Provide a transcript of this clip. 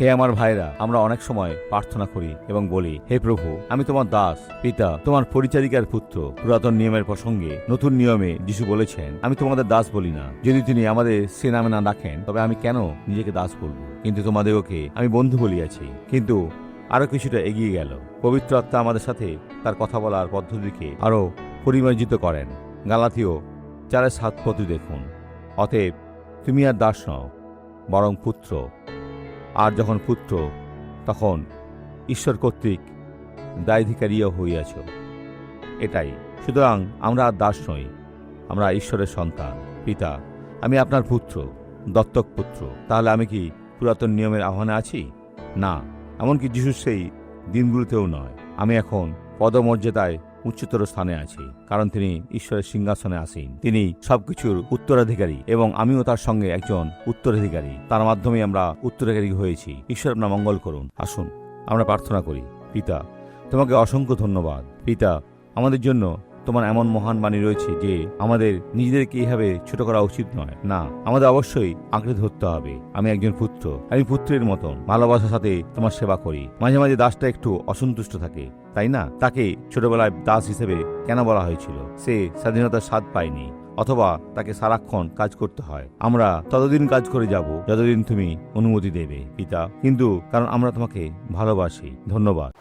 হে আমার ভাইরা, আমরা অনেক সময় প্রার্থনা করি এবং বলি, হে প্রভু, আমি তোমার দাস, পিতা, তোমার পরিচারিকার পুত্র। পুরাতন নিয়মের প্রসঙ্গে নতুন নিয়মে যিশু বলেছেন, আমি তোমাদের দাস বলি না। যদি তিনি আমাদের সে নামে না ডাকেন, তবে আমি কেন নিজেকে দাস বলবো? কিন্তু তোমাদেরকে আমি বন্ধু বলিয়াছি। কিন্তু আরো কিছুটা এগিয়ে গেল। পবিত্র আত্মা আমাদের সাথে তার কথা বলার পদ্ধতিকে আরো পরিমার্জিত করেন। গালাথীয় 4:7 দেখুন, অতএব তুমি আর দাস নও, বরং পুত্র। আর যখন পুত্র, তখন ঈশ্বর কর্তৃক দায়ধিকারীও হইয়াছ। এটাই। সুতরাং আমরা আর দাস নই, আমরা ঈশ্বরের সন্তান। পিতা, আমি আপনার পুত্র, দত্তক পুত্র। তাহলে আমি কি পুরাতন নিয়মের আহ্বানে আছি? না, এমনকি যিশুর সেই দিনগুলোতেও নয়। আমি এখন পদমর্যাদায় উচ্চতর স্থানে আছি, কারণ তিনি ঈশ্বরের সিংহাসনে আসীন। তিনি সবকিছুর উত্তরাধিকারী এবং আমিও তার সঙ্গে একজন উত্তরাধিকারী। তার মাধ্যমে আমরা উত্তরাধিকারী হয়েছি। ঈশ্বর আপনার মঙ্গল করুন। আসুন আমরা প্রার্থনা করি। পিতা, তোমাকে অসংখ্য ধন্যবাদ। পিতা, আমাদের জন্য তোমার এমন মহান বাণী রয়েছে যে আমাদের নিজেদেরকে এইভাবে ছোট করা উচিত নয়। না, আমাদের অবশ্যই আঁকড়ে ধরতে হবে। আমি একজন পুত্র, আমি পুত্রের মতন ভালোবাসার সাথে তোমার সেবা করি। মাঝে মাঝে দাসটা একটু অসন্তুষ্ট থাকে, তাই না? তাকে ছোটবেলায় দাস হিসেবে কেন বলা হয়েছিল? সে স্বাধীনতার স্বাদ পায়নি, অথবা তাকে সারাক্ষণ কাজ করতে হয়। আমরা ততদিন কাজ করে যাব যতদিন তুমি অনুমতি দেবে, পিতা। কিন্তু কারণ আমরা তোমাকে ভালোবাসি। ধন্যবাদ।